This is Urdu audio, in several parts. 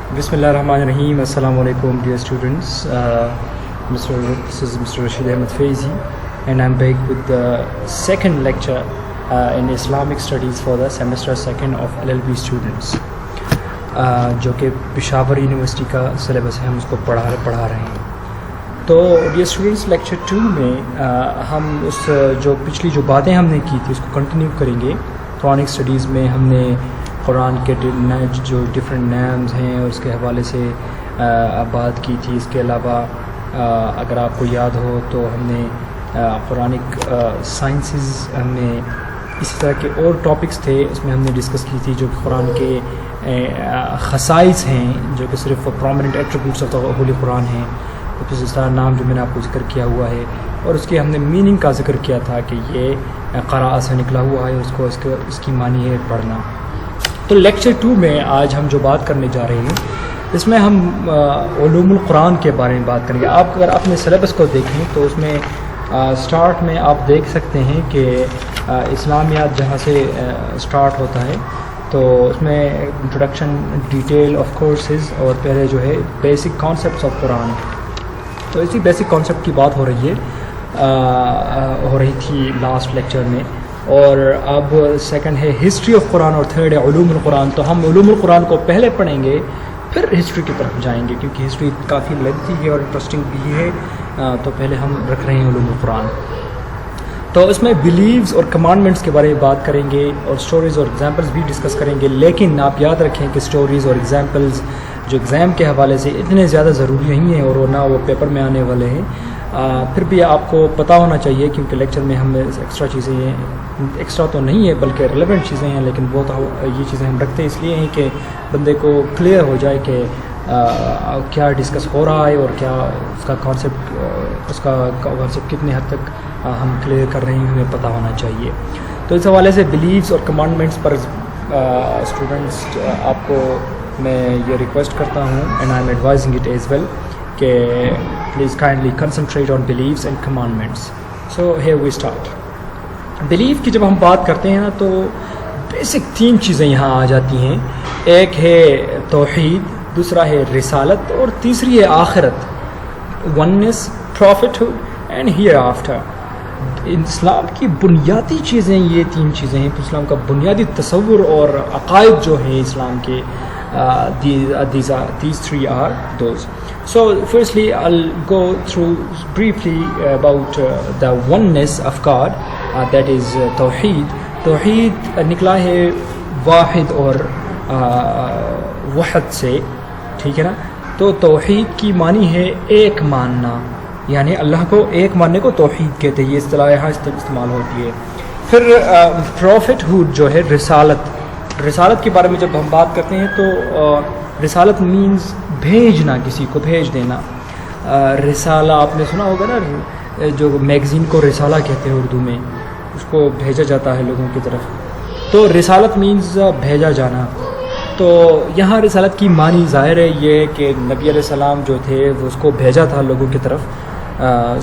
Bismillahirrahmanirrahim. Assalamu alaikum, dear students. This is Mr. Rashid Ahmed Faizi, and I'm back with the second lecture in Islamic Studies for the semester 2 of LLB students, جو کہ پشاور یونیورسٹی کا سلیبس ہے، ہم اس کو پڑھا رہے ہیں. تو ڈیئر اسٹوڈنٹس، لیکچر 2 میں ہم اس جو پچھلی جو باتیں ہم نے کی تھی اس کو کنٹینیو کریں گے. قرآنک اسٹڈیز میں ہم نے قرآن کے جو ڈفرینٹ نیمز ہیں اس کے حوالے سے بات کی تھی. اس کے علاوہ اگر آپ کو یاد ہو تو ہم نے قرآنک سائنسز، ہم نے اسی طرح کے اور ٹاپکس تھے اس میں ہم نے ڈسکس کی تھی، جو کہ قرآن کے خصائص ہیں، جو کہ صرف prominent attributes of the holy Quran ہیں. اس طرح نام جو میں نے آپ کو ذکر کیا ہوا ہے، اور اس کے ہم نے میننگ کا ذکر کیا تھا کہ یہ قراء سے نکلا ہوا ہے، اس کی معنی ہے پڑھنا. تو لیکچر 2 میں آج ہم جو بات کرنے جا رہے ہیں اس میں ہم علوم القرآن کے بارے میں بات کریں گے. آپ اگر اپنے سلیبس کو دیکھیں تو اس میں سٹارٹ میں آپ دیکھ سکتے ہیں کہ اسلامیات جہاں سے سٹارٹ ہوتا ہے، تو اس میں انٹروڈکشن، ڈیٹیل آف کورسز، اور پہلے جو ہے بیسک کانسیپٹس آف قرآن. تو اسی بیسک کانسیپٹ کی بات ہو رہی تھی لاسٹ لیکچر میں. اور اب سیکنڈ ہے ہسٹری آف قرآن، اور تھرڈ ہے علوم القرآن. تو ہم علوم القرآن کو پہلے پڑھیں گے، پھر ہسٹری کی طرف جائیں گے، کیونکہ ہسٹری کافی لینتھی ہے اور انٹرسٹنگ بھی ہے. تو پہلے ہم رکھ رہے ہیں علوم القرآن. تو اس میں بلیوز اور کمانڈمنٹس کے بارے میں بات کریں گے، اور سٹوریز اور ایگزامپلز بھی ڈسکس کریں گے. لیکن آپ یاد رکھیں کہ سٹوریز اور ایگزامپلز جو ایگزام کے حوالے سے اتنے زیادہ ضروری نہیں ہیں، اور نہ وہ پیپر میں آنے والے ہیں. پھر بھی آپ کو پتہ ہونا چاہیے، کیونکہ لیکچر میں ہم ایکسٹرا چیزیں ہیں، ایکسٹرا تو نہیں ہے بلکہ ریلیونٹ چیزیں ہیں، لیکن وہ تو یہ چیزیں ہم رکھتے ہیں اس لیے ہیں کہ بندے کو کلیئر ہو جائے کہ کیا ڈسکس ہو رہا ہے، اور کیا اس کا کانسیپٹ کتنے حد تک ہم کلیئر کر رہے ہیں، ہمیں پتہ ہونا چاہیے. تو اس حوالے سے بلیوز اور کمانڈمنٹس پر اسٹوڈنٹس آپ کو میں یہ ریکویسٹ کرتا ہوں، and I am advising it as well, کہ please kindly concentrate on beliefs and commandments. So here we start. Belief کی جب ہم بات کرتے ہیں نا تو بیسک 3 چیزیں یہاں آ جاتی ہیں. ایک ہے توحید، دوسرا ہے رسالت، اور تیسری ہے آخرت، ونس، پروفٹہڈ اینڈ ہیئر آفٹر. اسلام کی بنیادی چیزیں یہ 3 چیزیں ہیں. اسلام کا بنیادی تصور اور عقائد جو ہیں اسلام کے، these 3 are those. So firstly I'll go through briefly about the oneness of God, that is توحید. توحید نکلا ہے واحد اور وحد سے، ٹھیک ہے نا. تو توحید کی معنی ہے ایک ماننا، یعنی اللہ کو ایک ماننے کو توحید کہتے ہیں. یہ اصطلاح یہاں استعمال ہوتی ہے. پھر پروفٹہڈ جو ہے رسالت کے بارے میں جب ہم بات کرتے ہیں تو رسالت مینز بھیجنا، کسی کو بھیج دینا. رسالہ آپ نے سنا ہوگا نا، جو میگزین کو رسالہ کہتے ہیں اردو میں، اس کو بھیجا جاتا ہے لوگوں کی طرف. تو رسالت مینز بھیجا جانا. تو یہاں رسالت کی معنی ظاہر ہے یہ کہ نبی علیہ السلام جو تھے وہ اس کو بھیجا تھا لوگوں کی طرف.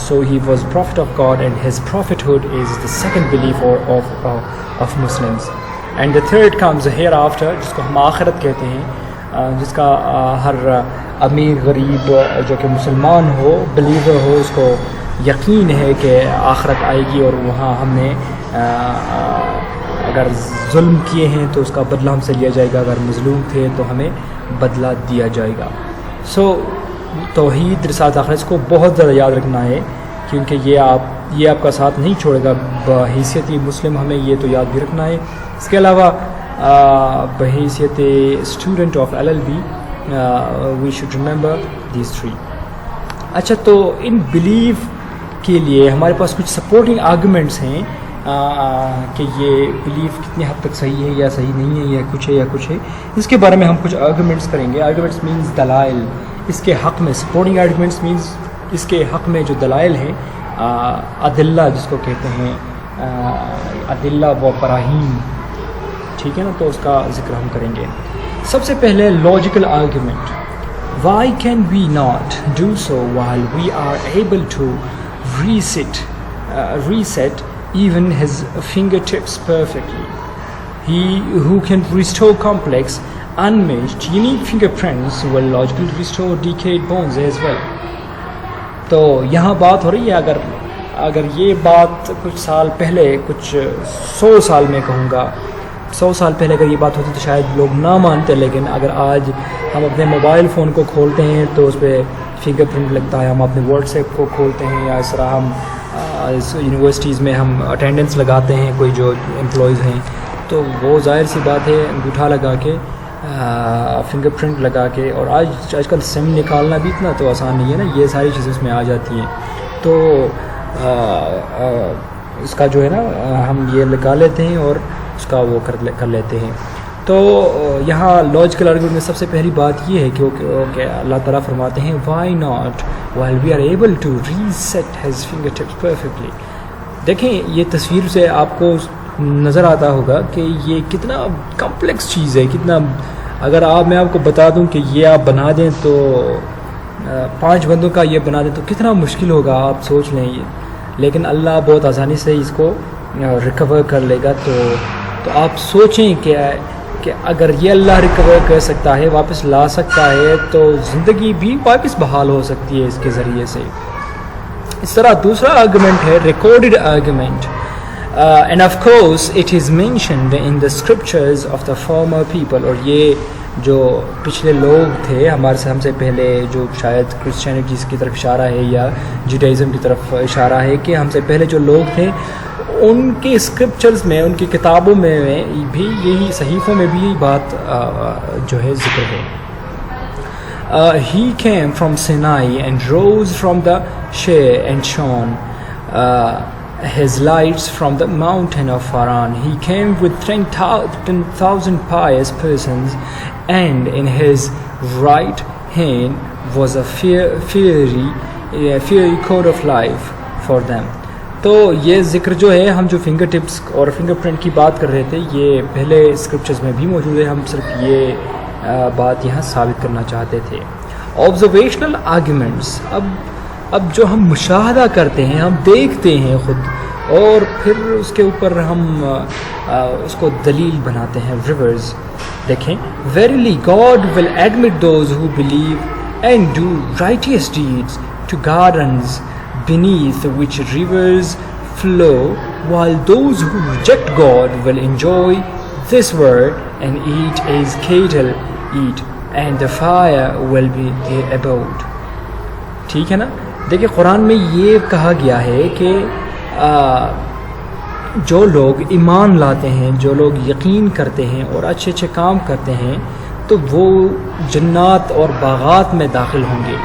So he was prophet of God, and his prophethood is the second belief of Muslims. And the third comes hereafter, جس کو ہم آخرت کہتے ہیں، جس کا ہر امیر غریب جو کہ مسلمان ہو، بلیور ہو، اس کو یقین ہے کہ آخرت آئے گی، اور وہاں ہم نے اگر ظلم کیے ہیں تو اس کا بدلہ ہم سے لیا جائے گا، اگر مظلوم تھے تو ہمیں بدلہ دیا جائے گا. سو توحید، رسالت، آخرت، اس کو بہت زیادہ یاد رکھنا ہے، کیونکہ یہ آپ کا ساتھ نہیں چھوڑے گا. بحیثیت مسلم ہمیں یہ تو یاد بھی رکھنا ہے. اس کے علاوہ بحیثیت student of LLB we should remember these 3. اچھا، تو ان بلیف کے لیے ہمارے پاس کچھ سپورٹنگ آرگومنٹس ہیں کہ یہ بلیف کتنی حد تک صحیح ہے یا صحیح نہیں ہے، یا کچھ ہے. اس کے بارے میں ہم کچھ آرگومنٹس کریں گے. آرگومنٹس مینز دلائل. اس کے حق میں سپورٹنگ آرگومنٹس مینز اس کے حق میں جو دلائل ہیں، ادلہ جس کو کہتے ہیں، ادلہ و براہین، ٹھیک ہے نا. تو اس کا ذکر ہم کریں گے. سب سے پہلے logical argument. Why can we not do so while we are able to reset even his fingertips perfectly? He who can restore complex unmatched unique fingerprints will logically restore decayed bones as well. تو یہاں بات ہو رہی ہے اگر یہ بات کچھ سال پہلے، کچھ 100 سال میں کہوں گا، 100 سال پہلے اگر یہ بات ہوتی تو شاید لوگ نہ مانتے، لیکن اگر آج ہم اپنے موبائل فون کو کھولتے ہیں تو اس پہ فنگر پرنٹ لگتا ہے، ہم اپنے واٹس ایپ کو کھولتے ہیں، یا اس طرح ہم یونیورسٹیز میں ہم اٹینڈنس لگاتے ہیں، کوئی جو امپلائیز ہیں تو وہ ظاہر سی بات ہے انگوٹھا لگا کے، فنگر پرنٹ لگا کے، اور آج کل سم نکالنا بھی اتنا تو آسان نہیں ہے نا، یہ ساری چیزیں اس میں آ جاتی ہیں. تو اس کا جو ہے نا ہم یہ لگا لیتے ہیں اور اس کا وہ کر لیتے ہیں. تو یہاں لاجیکل آرگومنٹ میں سب سے پہلی بات یہ ہے کہ اللہ تعالیٰ فرماتے ہیں why not while we are able to reset his fingertips perfectly. دیکھیں یہ تصویر سے آپ کو نظر آتا ہوگا کہ یہ کتنا کمپلیکس چیز ہے، کتنا، اگر میں آپ کو بتا دوں کہ یہ آپ بنا دیں تو 5 بندوں کا یہ بنا دیں تو کتنا مشکل ہوگا، آپ سوچ لیں یہ، لیکن اللہ بہت آسانی سے اس کو ریکور کر لے گا. تو آپ سوچیں کہ اگر یہ اللہ ریکور کر سکتا ہے، واپس لا سکتا ہے، تو زندگی بھی واپس بحال ہو سکتی ہے اس کے ذریعے سے. اس طرح دوسرا آرگومنٹ ہے recorded argument. And of course it is mentioned in the scriptures of the former people. اور یہ جو پچھلے لوگ تھے ہم سے پہلے، جو شاید کرسچینٹیز کی طرف اشارہ ہے یا جوڈائزم کی طرف اشارہ ہے، کہ ہم سے پہلے جو لوگ تھے ان کے اسکرپچرز میں، ان کی کتابوں میں بھی یہی، صحیفوں میں بھی یہی بات جو ہے ذکر ہے. He came from Sinai and rose from the shade and shone his lights from the mountain of Paran. He came with 10,000 pious persons, and in his right hand was a fiery cord of life for them. تو یہ ذکر جو ہے، ہم جو فنگر ٹپس اور فنگر پرنٹ کی بات کر رہے تھے، یہ پہلے اسکرپچرز میں بھی موجود ہے، ہم صرف یہ بات یہاں ثابت کرنا چاہتے تھے. آبزرویشنل آرگومنٹس، اب جو ہم مشاہدہ کرتے ہیں، ہم دیکھتے ہیں خود، اور پھر اس کے اوپر ہم اس کو دلیل بناتے ہیں. ریورز، دیکھیں، verily God will admit those who believe and do righteous deeds to gardens beneath which rivers flow, while those who reject God will enjoy this world and eat as cattle eat, and the fire will be their abode. ٹھیک ہے نا؟ دیکھیں قرآن میں یہ کہا گیا ہے کہ جو لوگ ایمان لاتے ہیں، جو لوگ یقین کرتے ہیں اور اچھے اچھے کام کرتے ہیں، تو وہ جنات اور باغات میں داخل ہوں گے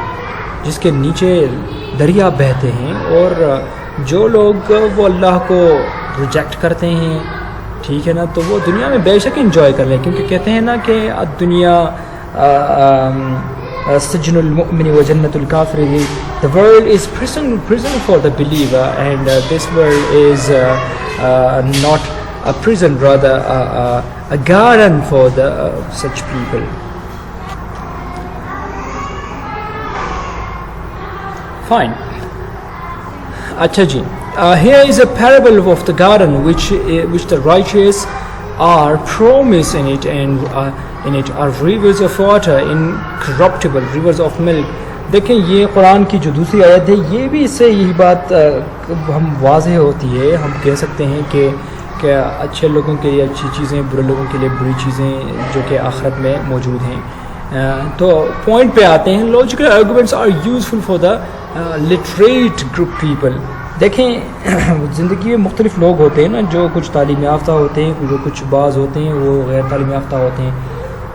جس کے نیچے دریا بہتے ہیں. اور جو لوگ وہ اللہ کو ریجیکٹ کرتے ہیں، ٹھیک ہے نا، تو وہ دنیا میں بے شک انجوائے کر لیں، کیونکہ کہتے ہیں نا کہ دنیا سجن المؤمن و جنت الکافر. The world is prison for the believer, and this world is not a prison, rather a garden for the such people. Fine. اچھا جی، here is a parable of the garden which the righteous are promised in it, and in it are rivers of water, incorruptible rivers of milk. دیکھیں یہ قرآن کی جو دوسری آیت ہے، یہ بھی اس سے یہی بات ہم واضح ہوتی ہے. ہم کہہ سکتے ہیں کہ اچھے لوگوں کے لیے اچھی چیزیں، برے لوگوں کے لیے بری چیزیں جو کہ آخرت میں موجود ہیں. تو پوائنٹ پہ آتے ہیں. Logical arguments are useful for the literate group people. دیکھیں زندگی میں مختلف لوگ ہوتے ہیں نا، جو کچھ تعلیم یافتہ ہوتے ہیں، جو کچھ بعض ہوتے ہیں وہ غیر تعلیم یافتہ ہوتے ہیں.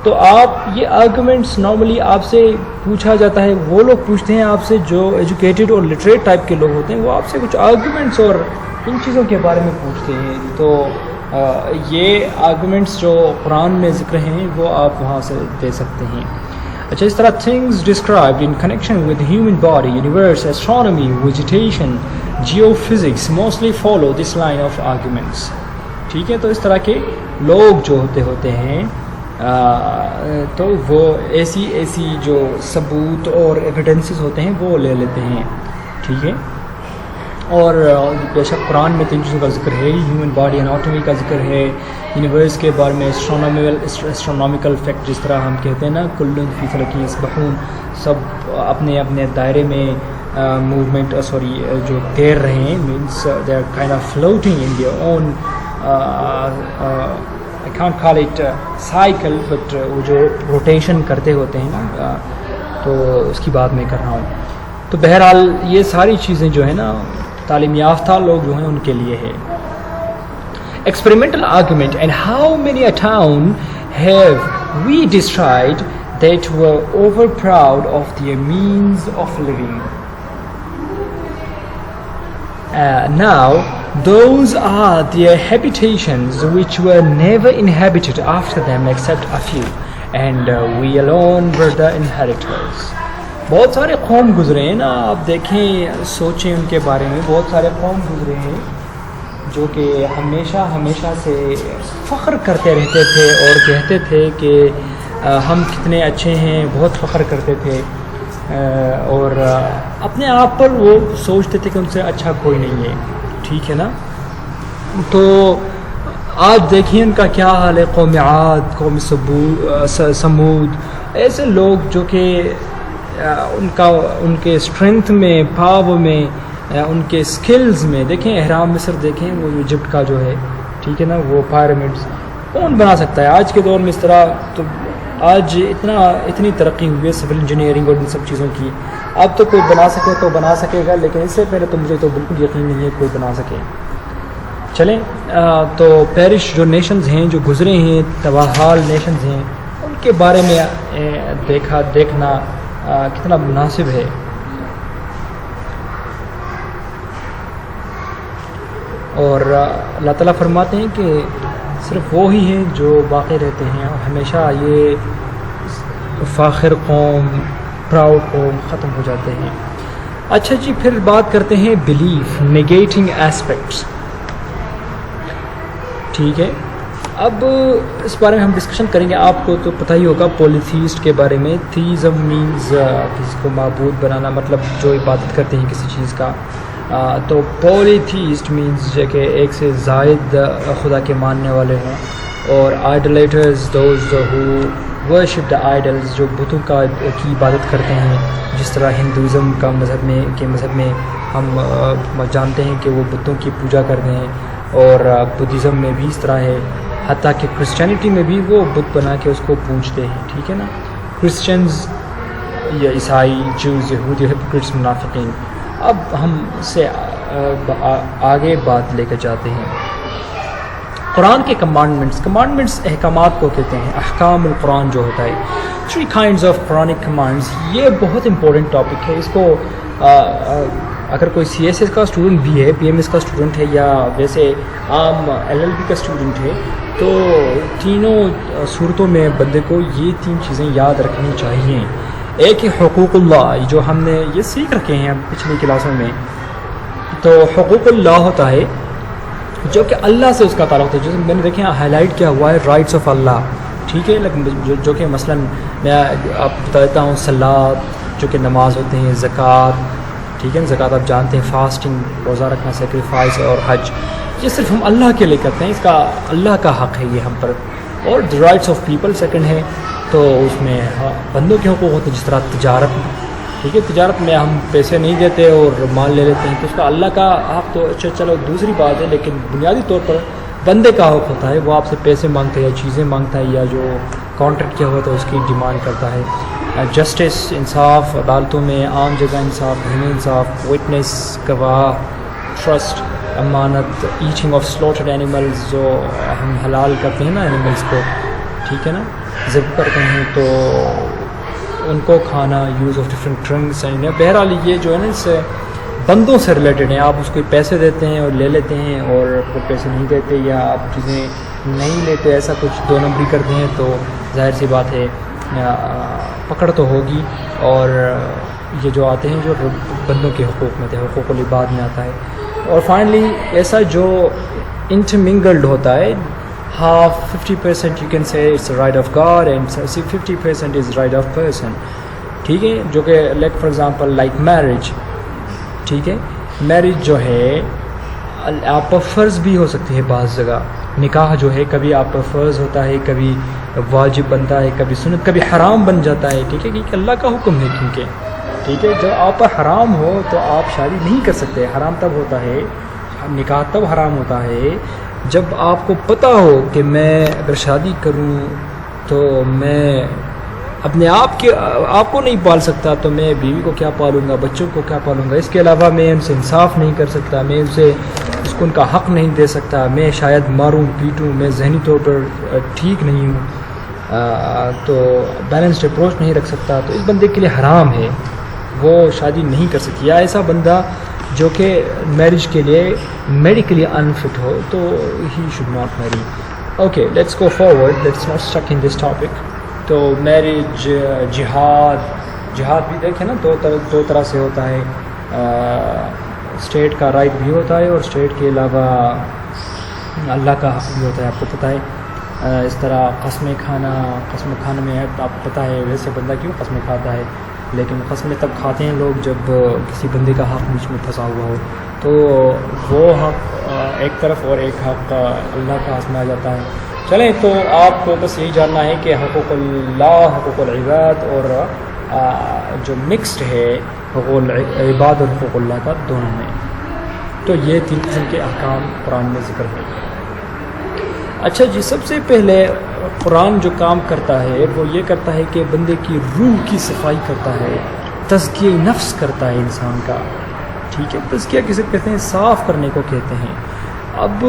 تو آپ یہ آرگومنٹس نارملی آپ سے پوچھا جاتا ہے، وہ لوگ پوچھتے ہیں آپ سے جو ایجوکیٹڈ اور لٹریٹ ٹائپ کے لوگ ہوتے ہیں، وہ آپ سے کچھ آرگومنٹس اور ان چیزوں کے بارے میں پوچھتے ہیں. تو یہ آرگومنٹس جو قرآن میں ذکر ہیں وہ آپ وہاں سے دے سکتے ہیں. اچھا، اس طرح things described in connection with human body, universe, astronomy, vegetation, geophysics mostly follow this line of arguments. ٹھیک ہے، تو اس طرح کے لوگ جو ہوتے ہیں تو وہ ایسی جو ثبوت اور ایویڈنسز ہوتے ہیں وہ لے لیتے ہیں. ٹھیک ہے. اور بے شک قرآن میں 3 چیزوں کا ذکر ہے، ہیومن باڈی اناٹومی کا ذکر ہے، یونیورس کے بارے میں اسٹرونامیکل فیکٹ، جس طرح ہم کہتے ہیں نا کل فی فلک یسبحون، سب اپنے اپنے دائرے میں موومنٹ جو تیر رہے ہیں، means they are kind of floating in their own I can't call it cycle but وہ جو روٹیشن کرتے ہوتے ہیں نا، تو اس کی بات میں کر رہا ہوں. تو بہرحال یہ ساری چیزیں جو ہیں نا تعلیم یافتہ لوگ جو ہیں ان کے لیے ہے. Experimental argument and how many a town have we destroyed that were over proud of their means of living. Now those are their habitations which were never inhabited after them except a few, and we alone were the inheritors. بہت سارے قوم گزرے ہیں نا، آپ دیکھیں سوچیں ان کے بارے میں، بہت سارے قوم گزرے ہیں جو کہ ہمیشہ سے فخر کرتے رہتے تھے اور کہتے تھے کہ ہم کتنے اچھے ہیں، بہت فخر کرتے تھے، اور اپنے آپ پر وہ سوچتے تھے کہ ان سے اچھا کوئی نہیں ہے. ٹھیک ہے نا. تو آج دیکھیں ان کا کیا حال ہے. قوم عاد، قوم سمود، ایسے لوگ جو کہ ان کے اسٹرینتھ میں، پاور میں، ان کے سکلز میں، دیکھیں اہرام مصر، دیکھیں وہ ایجپٹ کا جو ہے، ٹھیک ہے نا، وہ پائرامڈس کون بنا سکتا ہے آج کے دور میں اس طرح. تو آج اتنی ترقی ہوئی ہے سول انجینئرنگ اور ان سب چیزوں کی، اب تو کوئی بنا سکے تو بنا سکے گا، لیکن اس سے پہلے تو مجھے تو بالکل یقین نہیں ہے کوئی بنا سکے. چلیں تو پیرش جو نیشنز ہیں، جو گزرے ہیں، تباہال نیشنز ہیں، ان کے بارے میں دیکھنا کتنا مناسب ہے. اور اللہ تعالیٰ فرماتے ہیں کہ صرف وہ ہی ہیں جو باقی رہتے ہیں، اور ہمیشہ یہ فاخر قوم، پراؤڈ قوم ختم ہو جاتے ہیں. اچھا جی، پھر بات کرتے ہیں بلیف نیگیٹنگ ایسپیکٹس. ٹھیک ہے، اب اس بارے میں ہم ڈسکشن کریں گے. آپ کو تو پتہ ہی ہوگا پولیتھیسٹ کے بارے میں. تھیزم مینز کسی کو معبود بنانا، مطلب جو عبادت کرتے ہیں کسی چیز کا. تو پولیتھیسٹ مینز جو کہ ایک سے زائد خدا کے ماننے والے ہوں. اور idolaters those who worship the idols, جو بتوں کی عبادت کرتے ہیں، جس طرح ہندوازم کا مذہب میں ہم جانتے ہیں کہ وہ بتوں کی پوجا کرتے ہیں، اور بدھزم میں بھی اس طرح ہے، حتیٰ کہ کرسچینٹی میں بھی وہ بت بنا کے اس کو پوجتے ہیں. ٹھیک ہے نا. کرسچنز یا عیسائی، جوز، یہود، ہپوکریٹس، منافقین. اب ہم سے آگے بات لے کے جاتے ہیں. قرآن کے کمانڈمنٹس احکامات کو کہتے ہیں. احکام القرآن جو ہوتا ہے، 3 kinds of Quranic commands. یہ بہت امپورٹنٹ ٹاپک ہے. اس کو اگر کوئی CSS کا اسٹوڈنٹ بھی ہے، PMS کا اسٹوڈنٹ ہے، یا ویسے عام LLB کا اسٹوڈنٹ ہے، تو تینوں صورتوں میں بندے کو یہ 3 چیزیں یاد رکھنی چاہیے. ایک ہے حقوق اللہ، جو ہم نے یہ سیکھ رکھے ہیں پچھلی کلاسوں میں. تو حقوق اللہ ہوتا ہے جو کہ اللہ سے اس کا تعلق ہے، جیسے میں نے دیکھیں ہائی لائٹ کیا ہوا ہے، رائٹس آف اللہ. ٹھیک ہے، لیکن جو کہ مثلاً میں آپ بتا دیتا ہوں، صلاۃ جو کہ نماز ہوتے ہیں، زکوٰۃ، ٹھیک ہے، زکوٰۃ آپ جانتے ہیں، فاسٹنگ، روزہ رکھنا، سیکریفائس، اور حج، یہ صرف ہم اللہ کے لیے کرتے ہیں. اس کا اللہ کا حق ہے یہ ہم پر. اور رائٹس آف پیپل سیکنڈ ہے، تو اس میں بندوں کے حقوق ہوتے ہیں، جس طرح تجارت میں. ٹھیک ہے، تجارت میں ہم پیسے نہیں دیتے اور مال لے لیتے ہیں، تو اس کا اللہ کا حق تو چلو دوسری بات ہے، لیکن بنیادی طور پر بندے کا حق ہوتا ہے. وہ آپ سے پیسے مانگتا ہے، یا چیزیں مانگتا ہے، یا جو کانٹریکٹ کیا ہوا تو اس کی ڈیمانڈ کرتا ہے. جسٹس، انصاف، عدالتوں میں عام جگہ انصاف، گھریلو انصاف، وٹنس، گواہ، ٹرسٹ، امانت، ایٹنگ آف سلوٹرڈ اینیملز، جو ہم حلال کرتے ہیں نا اینیملز کو، ٹھیک ہے نا، ذبح کرتے ہیں تو ان کو کھانا، یوز آف ڈفرینٹ ڈرنکس. بہرحال یہ جو ہے نا اس سے بندوں سے ریلیٹڈ ہیں. آپ اس کو پیسے دیتے ہیں اور لے لیتے ہیں، اور وہ پیسے نہیں دیتے، یا آپ چیزیں نہیں لیتے، ایسا کچھ 2 نمبری کرتے ہیں، تو ظاہر سی بات ہے پکڑ تو ہوگی. اور یہ جو آتے ہیں جو بندوں کے حقوق میں تھے، حقوق العباد میں آتا ہے. اور فائنلی ایسا جو انٹرمنگلڈ ہوتا ہے، half 50% you can say it's the right of God and 50% is right of person. ٹھیک ہے، جو کہ like for example like marriage. ٹھیک ہے، میرج جو ہے آپ پر فرض بھی ہو سکتی ہے بعض جگہ. نکاح جو ہے کبھی آپ پر فرض ہوتا ہے, کبھی واجب بنتا ہے, کبھی سنت, کبھی حرام بن جاتا ہے. ٹھیک ہے, کیونکہ اللہ کا حکم ہے. کیونکہ ٹھیک ہے, جب آپ پر حرام ہو تو آپ شادی نہیں کر سکتے. حرام تب ہوتا ہے, نکاح تب حرام ہوتا ہے جب آپ کو پتہ ہو کہ میں اگر شادی کروں تو میں اپنے آپ کو نہیں پال سکتا, تو میں بیوی کو کیا پالوں گا, بچوں کو کیا پالوں گا. اس کے علاوہ میں ان سے انصاف نہیں کر سکتا, میں اس کو ان کا حق نہیں دے سکتا, میں شاید ماروں پیٹوں, میں ذہنی طور پر ٹھیک نہیں ہوں, تو بیلنسڈ اپروچ نہیں رکھ سکتا. تو اس بندے کے لیے حرام ہے, وہ شادی نہیں کر سکتی. یا ایسا بندہ جو کہ میرج کے لیے میڈیکلی انفٹ ہو, تو ہی شوڈ ناٹ میری. Okay, let's go forward, let's not stuck in this topic. تو میرج, جہاد بھی دیکھیں نا, دو طرح سے ہوتا ہے. اسٹیٹ کا رائٹ بھی ہوتا ہے اور اسٹیٹ کے علاوہ اللہ کا حق بھی ہوتا ہے. آپ کو پتہ ہے اس طرح قسمیں کھانا میں آپ کو پتہ ہے ویسے بندہ کیوں قسمیں کھاتا ہے, لیکن قسمیں تب کھاتے ہیں لوگ جب کسی بندے کا حق بیچ میں پھنسا ہوا ہو. تو وہ حق ایک طرف اور ایک حق اللہ کا حق میں آ جاتا ہے. چلیں, تو آپ کو بس یہی جاننا ہے کہ حقوق اللہ, حقوق العباد اور جو مکسڈ ہے حقوق العباد اور حقوق اللہ کا دونوں میں. تو یہ 3 قسم کے احکام قرآن میں ذکر ہے. اچھا جی, سب سے پہلے قرآن جو کام کرتا ہے وہ یہ کرتا ہے کہ بندے کی روح کی صفائی کرتا ہے, تزکیہ نفس کرتا ہے انسان کا. ٹھیک ہے, تزکیہ کسے کہتے ہیں, صاف کرنے کو کہتے ہیں. اب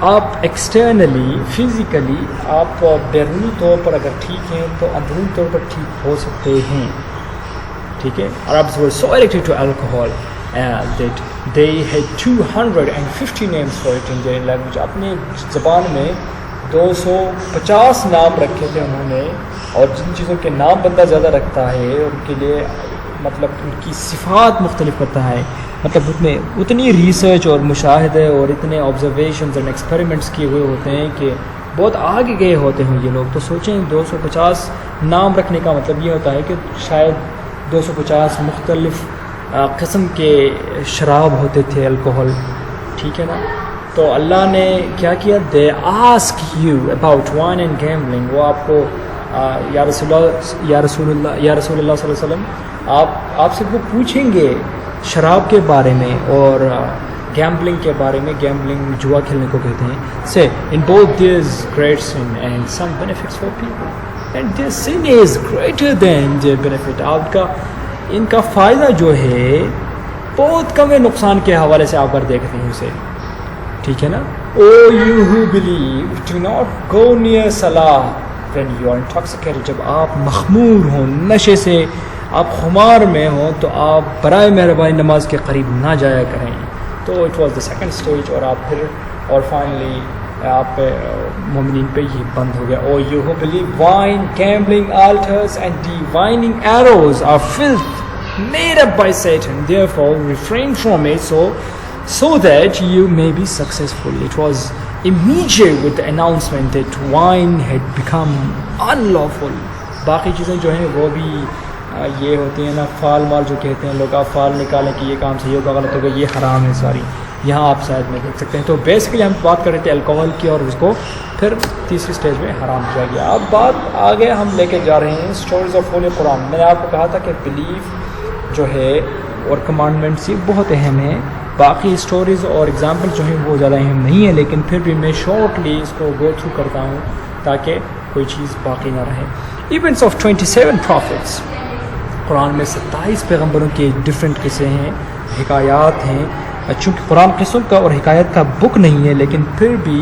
آپ ایکسٹرنلی فزیکلی آپ بیرونی طور پر اگر ٹھیک ہیں تو اندرونی طور پر ٹھیک ہو سکتے ہیں. ٹھیک ہے, Arabs were so addicted to alcohol that they had 250 names for it in their language. اپنے زبان میں 250 نام رکھے تھے انہوں نے, اور جن چیزوں کے نام بندہ زیادہ رکھتا ہے ان کے لیے مطلب ان کی صفات مختلف کرتا ہے. مطلب اتنی ریسرچ اور مشاہدے اور اتنے آبزرویشنز اینڈ ایکسپیریمنٹس کیے ہوئے ہوتے ہیں کہ بہت آگے گئے ہوتے ہیں یہ لوگ. تو سوچیں 250 نام رکھنے کا مطلب یہ ہوتا ہے کہ شاید 250 مختلف قسم کے شراب ہوتے تھے, الکوہل. ٹھیک ہے نا. تو اللہ نے کیا کیا, they ask you about wine and gambling. وہ آپ کو یا رسول اللہ صلی اللہ علیہ وسلم آپ سے وہ پوچھیں گے شراب کے بارے میں اور گیمبلنگ کے بارے میں. گیمبلنگ جوا کھیلنے کو کہتے ہیں. Say in both there is great sin and some benefits for people and their sin is greater than their benefit. آپ کا ان کا فائدہ جو ہے بہت کم ہے نقصان کے حوالے سے آپ اگر دیکھتے ہیں اسے. ٹھیک ہے نا. O you who believe do not go near صلاح وین یو آر انٹاکسیکیٹڈ. جب آپ مخمور ہوں, نشے سے آپ خمار میں ہوں, تو آپ برائے مہربانی نماز کے قریب نہ جایا کریں. تو it was the second stage, اور آپ پھر اور فائنلی آپ مومنین پہ یہ بند ہو گیا. O you who believe wine, gambling, altars and divining arrows are filth made up by Satan, therefore refrain from it so that you may be successful. It was immediate with the announcement that wine had become unlawful. باقی چیزیں جو ہیں وہ بھی یہ ہوتی ہیں نا, فال مال جو کہتے ہیں لوگ, آپ فال نکالیں کہ یہ کام صحیح ہوگا غلط ہوگا, یہ حرام ہے ساری. یہاں آپ شاید میں دیکھ سکتے ہیں. تو بیسکلی ہم بات کر رہے تھے الکوہل کی, اور اس کو پھر تیسری سٹیج میں حرام کیا گیا. اب بات آگے ہم لے کے جا رہے ہیں اسٹوریز آف ہولی قرآن. میں نے آپ کو کہا تھا کہ بلیف جو ہے اور کمانڈمنٹس یہ بہت اہم ہیں. باقی اسٹوریز اور ایگزامپل جو ہیں وہ زیادہ اہم نہیں ہیں, لیکن پھر بھی میں شارٹلی اس کو گو تھرو کرتا ہوں تاکہ کوئی چیز باقی نہ رہے. Events of 27 prophets. قرآن میں 27 پیغمبروں کے ڈفرینٹ قصے ہیں, حکایات ہیں. چونکہ قرآن قصوں کا اور حکایت کا بک نہیں ہے, لیکن پھر بھی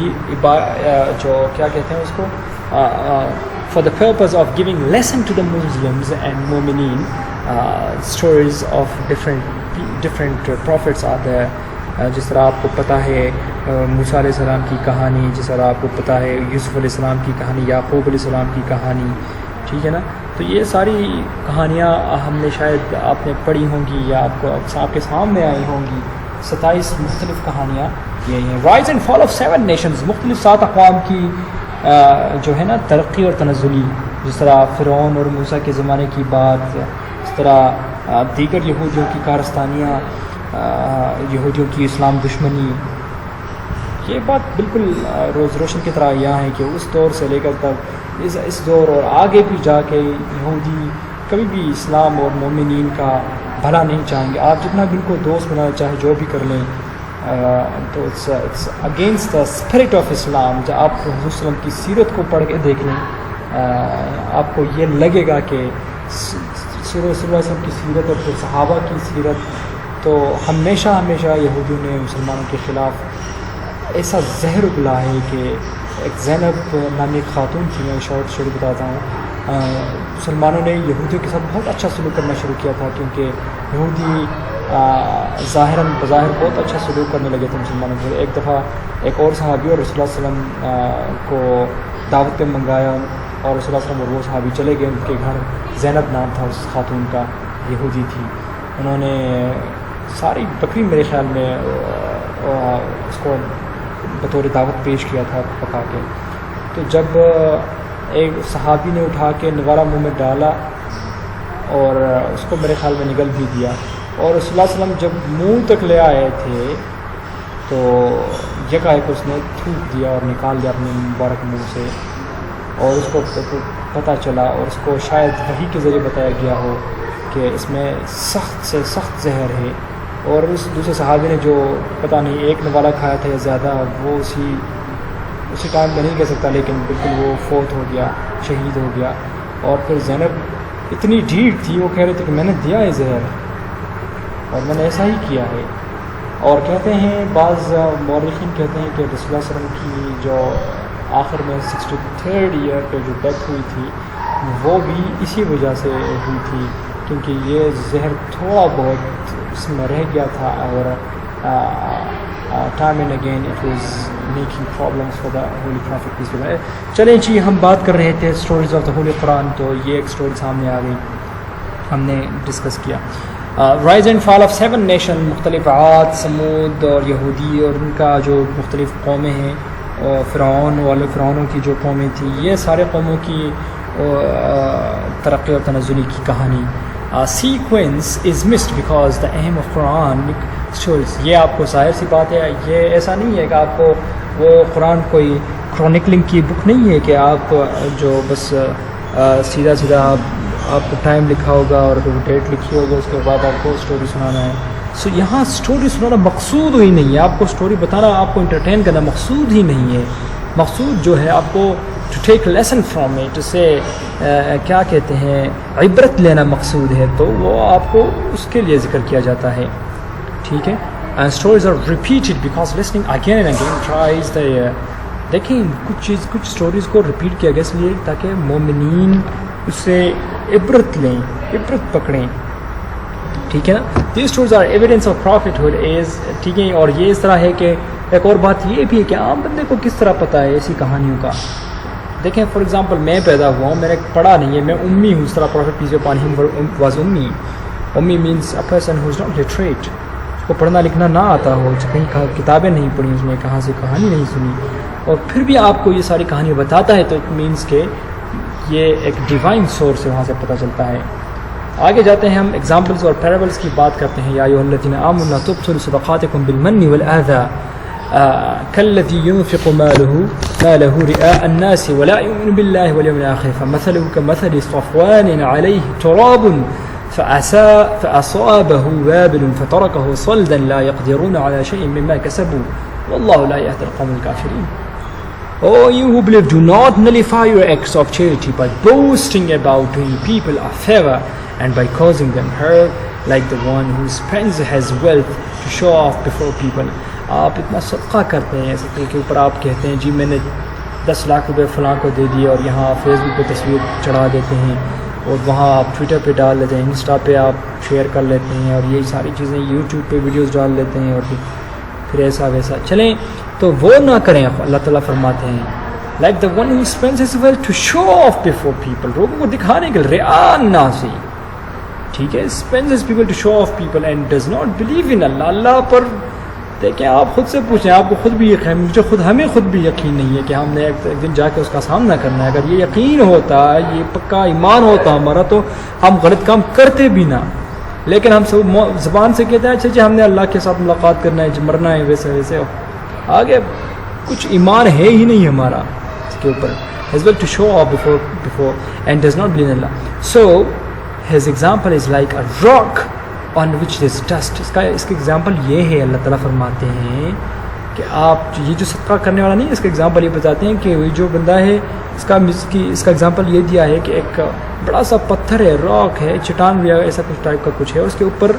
جو کیا کہتے ہیں اس کو, for the purpose of giving lesson to the Muslims and Mu'mineen, stories of different prophets are there. جس طرح آپ کو پتہ ہے موسیٰ علیہ السلام کی کہانی, جس طرح آپ کو پتہ ہے یوسف علیہ السلام کی کہانی, یعقوب علیہ السلام کی کہانی. ٹھیک ہے نا. تو یہ ساری کہانیاں ہم نے شاید آپ نے پڑھی ہوں گی یا آپ کے سامنے آئی ہوں گی. 27 مختلف کہانیاں یہ ہیں. Rise and fall of 7 nations. مختلف 7 اقوام کی جو ہے نا ترقی اور تنزلی, جس طرح فرعون اور موسیٰ کے زمانے کی بات, اس طرح دیگر یہودیوں کی کارستانیاں, یہودیوں کی اسلام دشمنی، یہ بات بالکل روز روشن کی طرح یہاں ہے کہ اس دور سے لے کر تب اس دور اور آگے بھی جا کے یہودی کبھی بھی اسلام اور مومنین کا بھلا نہیں چاہیں گے. آپ جتنا بھی ان کو دوست بنانا چاہے جو بھی کر لیں تو it's against the spirit of Islam. جب آپ حضور صلی اللہ علیہ وسلم کی سیرت کو پڑھ کے دیکھ لیں آپ کو یہ لگے گا کہ صلی اللہ علیہ وسلم کی سیرت اور پھر صحابہ کی سیرت تو ہمیشہ یہودیوں نے مسلمانوں کے خلاف ایسا زہر اگلا ہے کہ ایک زینب نامی خاتون تھی، میں شارٹ بتاتا ہوں. مسلمانوں نے یہودیوں کے ساتھ بہت اچھا سلوک کرنا شروع کیا تھا کیونکہ یہودی بظاہر بہت اچھا سلوک کرنے لگے تھے مسلمانوں کے. ایک دفعہ ایک اور صحابی اور رسول اللہ صلی اللہ علیہ وسلم کو دعوت پہ منگایا اور رسول اللہ صلی اللہ علیہ وسلم اور وہ صحابی چلے گئے. ان کے گھر زینب نام تھا اس خاتون کا، یہودی تھی. انہوں نے ساری بکری میرے خیال میں اس کو بطور دعوت پیش کیا تھا پکا کے. تو جب ایک صحابی نے اٹھا کے نوارہ منہ میں ڈالا اور اس کو میرے خیال میں نگل بھی دیا، اور رسول اللہ صلی اللہ علیہ وسلم جب منہ تک لے آئے تھے تو یکایک اس نے تھوک دیا اور نکال دیا اپنے مبارک منہ سے، اور اس کو پتہ چلا اور اس کو شاید وحی کے ذریعے بتایا گیا ہو کہ اس میں سخت سے سخت زہر ہے. اور اس دوسرے صحابی نے جو پتہ نہیں ایک نوالہ کھایا تھا یا زیادہ، وہ اسی ٹائم میں نہیں کہہ سکتا لیکن بالکل وہ فوت ہو گیا، شہید ہو گیا. اور پھر زینب اتنی ڈھیٹ تھی، وہ کہہ رہے تھے کہ میں نے دیا ہے زہر اور میں نے ایسا ہی کیا ہے. اور کہتے ہیں بعض مورخین کہتے ہیں کہ رسول اللہ صلی اللہ علیہ وسلم کی جو آخر میں 63rd ایئر پہ جو ڈیتھ ہوئی تھی وہ بھی اسی وجہ سے ہوئی تھی کیونکہ یہ زہر تھوڑا بہت اس میں رہ گیا تھا اور time and again it was making problems for the holy prophet peace be upon him. چلیں جی، ہم بات کر رہے تھے stories of the holy Quran, تو یہ ایک اسٹوری سامنے آ گئی، ہم نے ڈسکس کیا. Rise and fall of 7 nation, مختلف عاد، سمود اور یہودی اور ان کا جو مختلف قومیں ہیں، اور فرعونوں کی جو قومیں تھیں، یہ سارے قوموں کی ترقی اور تنزلی کی کہانی. Sequence is missed because the aim of Quran stories. یہ آپ کو ظاہر سی بات ہے، یہ ایسا نہیں ہے کہ آپ کو وہ قرآن کوئی کرونکلنگ کی بک نہیں ہے کہ آپ جو بس سیدھا آپ کو ٹائم لکھا ہوگا اور ڈیٹ لکھی ہوگی، اس کے بعد آپ کو اسٹوری سنانا ہے. سو یہاں اسٹوری سنانا مقصود ہی نہیں ہے، آپ کو اسٹوری بتانا، آپ کو انٹرٹین کرنا مقصود ہی نہیں ہے. مقصود جو ہے آپ کو to take lesson from it, اسے کیا کہتے ہیں، عبرت لینا مقصود ہے، تو وہ آپ کو اس کے لیے ذکر کیا جاتا ہے. ٹھیک ہے. And stories are repeated because listening again and again tries the. دیکھیں کچھ اسٹوریز کو ریپیٹ کیا گیا اس لیے تاکہ مومنین اس سے عبرت لیں، عبرت پکڑیں. ٹھیک ہے نا. These stories are evidence of prophethood is. ٹھیک ہے. اور یہ اس طرح ہے کہ ایک اور بات یہ بھی ہے کہ عام بندے کو کس طرح پتہ ہے ایسی کہانیوں کا. دیکھیں فار ایگزامپل میں پیدا ہوا ہوں، میں نے پڑھا نہیں ہے، میں امی ہوں. اس طرح پرافٹ پیس اپن ہم واز امی. امی means a person who is not literate, اس کو پڑھنا لکھنا نہ آتا ہو، کہیں کتابیں نہیں پڑھی، اس نے کہاں سے کہانی نہیں سنی، اور پھر بھی آپ کو یہ ساری کہانیاں بتاتا ہے، تو اٹ مینس کہ یہ ایک ڈیوائن سورس ہے، وہاں سے پتہ چلتا ہے. آگے جاتے ہیں ہم ایگزامپلس اور پیرابلس کی بات کرتے ہیں. یا ایھا الذین آمنوا لا تبطلوا صدقاتکم بالمن والآذى كالذي ينفق ماله رئاء الناس ولا يؤمن بالله واليوم الآخر فمثله كمثل صفوان عليه تراب فأصابه وابل فتركه صلدا لا يقدرون على شيء مما كسبوا والله لا يهدي القوم الكافرين. Oh, you who believe, do not nullify your acts of charity by boasting about doing people a favor and by causing them hurt, like the one who spends his wealth to show off before people. آپ اتنا صدقہ کرتے ہیں، صدقے کے اوپر آپ کہتے ہیں جی میں نے 10 لاکھ روپے فلاں کو دے دیے، اور یہاں فیس بک پہ تصویر چڑھا دیتے ہیں، اور وہاں آپ ٹویٹر پہ ڈال لیتے ہیں، انسٹا پہ آپ شیئر کر لیتے ہیں، اور یہی ساری چیزیں یوٹیوب پہ ویڈیوز ڈال لیتے ہیں، اور پھر ایسا ویسا. چلیں تو وہ نہ کریں. اللہ تعالیٰ فرماتے ہیں like the one who spends his wealth to show off before people، لوگوں کو دکھانے کے لیے، رعاء الناس. ٹھیک ہے. spends his people to show off people and does not believe in Allah. اللہ پر دیکھیں آپ خود سے پوچھیں، آپ کو خود بھی یقین، ہمیں خود بھی یقین نہیں ہے کہ ہم نے ایک دن جا کے اس کا سامنا کرنا ہے. اگر یہ یقین ہوتا، یہ پکا ایمان ہوتا ہمارا، تو ہم غلط کام کرتے بھی نہ. لیکن ہم سب زبان سے کہتے ہیں اچھا جی ہم نے اللہ کے ساتھ ملاقات کرنا ہے، مرنا ہے، ویسے ویسے آگے کچھ ایمان ہے ہی نہیں ہمارا اس کے اوپر. as well to show off before and does not believe in Allah. So his example is like a rock on which there's dust. اس کا ایگزامپل یہ ہے، اللہ تعالیٰ فرماتے ہیں کہ آپ یہ جو صدقہ کرنے والا نہیں، اس کا ایگزامپل یہ بتاتے ہیں کہ یہ جو بندہ ہے اس کا ایگزامپل یہ دیا ہے کہ ایک بڑا سا پتھر ہے، راک ہے، چٹان بھی ایسا کچھ ٹائپ کا کچھ ہے، اس کے اوپر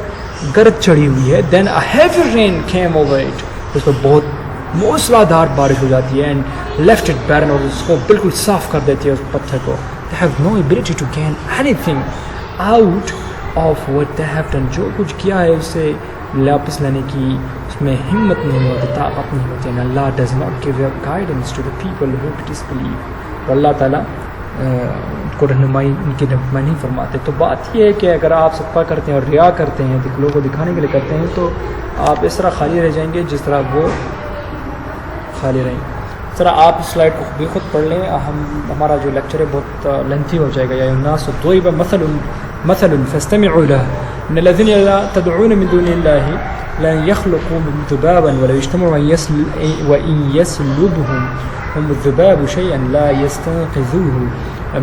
گرد چڑھی ہوئی ہے. دین a heavy rain came over it. اس پر بہت موسلا دھار بارش ہو جاتی ہے اینڈ لیفٹ اٹ بیرن، اور اس کو بالکل صاف کر دیتی ہے اس پتھر کو. they have no ability to gain anything out of what they have done. جو کچھ کیا ہے اسے واپس لینے کی اس میں ہمت نہیں ہوتی، طاقت نہیں ہوتی. and Allah does not give a guidance to the people who disbelieve. اور اللہ تعالیٰ کو رہنمائی ان کی رہنمائی نہیں فرماتے. تو بات یہ ہے کہ اگر آپ صدقہ کرتے ہیں اور ریا کرتے ہیں، لوگوں کو دکھانے کے لیے کرتے ہیں، تو آپ اس طرح خالی رہ جائیں گے جس طرح وہ خالی رہیں. اس طرح آپ اس سلائڈ کو بھی خود پڑھ لیں. ہمارا جو لیکچر ہے بہت لینتھی ہو جائے گا. یا الناس ضرب مثل فاستمعوا له ان الذين تدعون من دون الله لن يخلقوا ذبابا ولا يجتمعوا وان يسلبهم هم الذباب شيئا لا يستنقذوه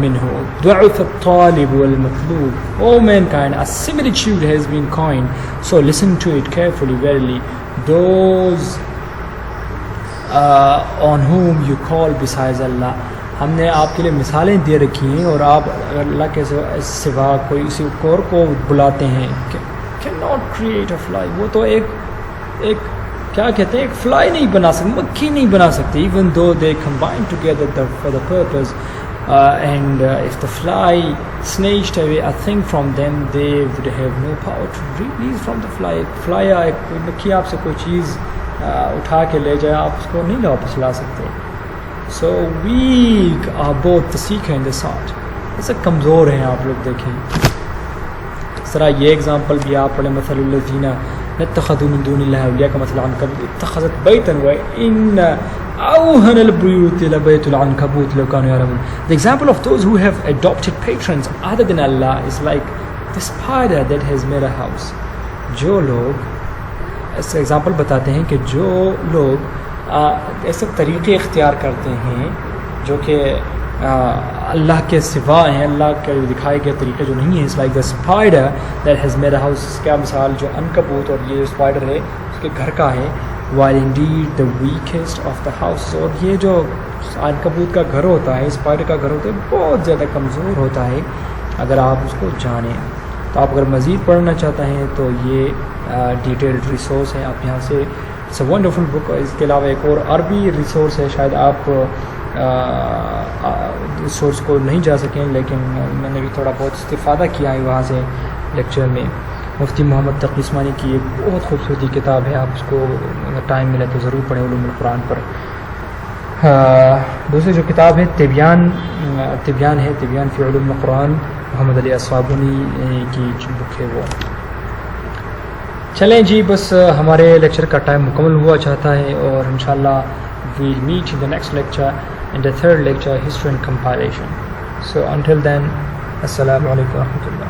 منه ضعف الطالب والمطلوب. All mankind a similitude has been coined, so listen to it carefully. Verily those on whom you call besides Allah. ہم نے آپ کے لیے مثالیں دے رکھی ہیں، اور آپ اللہ کے سوا کوئی اسی اور کو بلاتے ہیں. can not create a fly. وہ تو ایک کیا کہتے ہیں، ایک فلائی نہیں بنا سکتے، مکھی نہیں بنا سکتے. even though they combine together for the purpose and if the fly snatched away a thing from them they would have no power to release from the fly. fly کوئی مکھی آپ سے کوئی چیز اٹھا کے لے جائے، آپ اس کو نہیں واپس لا سکتے. so weak are both the seeker and the sought. ایسا کمزور ہیں آپ لوگ. دیکھیں اس طرح یہ ایگزامپل بھی آپ پڑھیں. مثل الذین اتخذوا من دون اللہ اولیاء کمثل العنکبوت اتخذت بیتا وان اوہن البیوت لبیت العنکبوت لو کانوا یعلمون. the example of those who have adopted patrons other than Allah is like the spider that has made a house. جو لوگ اس ایگزامپل بتاتے ہیں کہ جو لوگ ایسے طریقے اختیار کرتے ہیں جو کہ اللہ کے سوا ہیں، اللہ کے دکھائے گئے طریقے جو نہیں ہیں. It's like the spider that has made a house. اس کا مثال جو عنکبوت، اور یہ اسپائڈر ہے اس کے گھر کا ہے. while indeed the weakest of the house. اور یہ جو عنکبوت کا گھر ہوتا ہے، اسپائڈر کا گھر ہوتا ہے، بہت زیادہ کمزور ہوتا ہے اگر آپ اس کو جانیں. تو آپ اگر مزید پڑھنا چاہتے ہیں تو یہ ڈیٹیلڈ ریسورس ہے، آپ یہاں سے اٹس اے ونڈرفل بک. اس کے علاوہ ایک اور عربی ریسورس ہے، شاید آپ سورس کو نہیں جا سکیں، لیکن میں نے بھی تھوڑا بہت استفادہ کیا ہے وہاں سے لیکچر میں. مفتی محمد تقی عثمانی کی ایک بہت خوبصورتی کتاب ہے، آپ اس کو اگر ٹائم ملے تو ضرور پڑھیں، علوم القرآن پر. دوسری جو کتاب ہے تبیان ہے، تبیان فی علوم القرآن، محمد علی الصابونی کی جو بک ہے وہ. چلیں جی، بس ہمارے لیکچر کا ٹائم مکمل ہوا چاہتا ہے، اور انشاءاللہ we'll meet in the next lecture, in the third lecture, history and compilation. So until then, assalamu alaikum wa rahmatullah.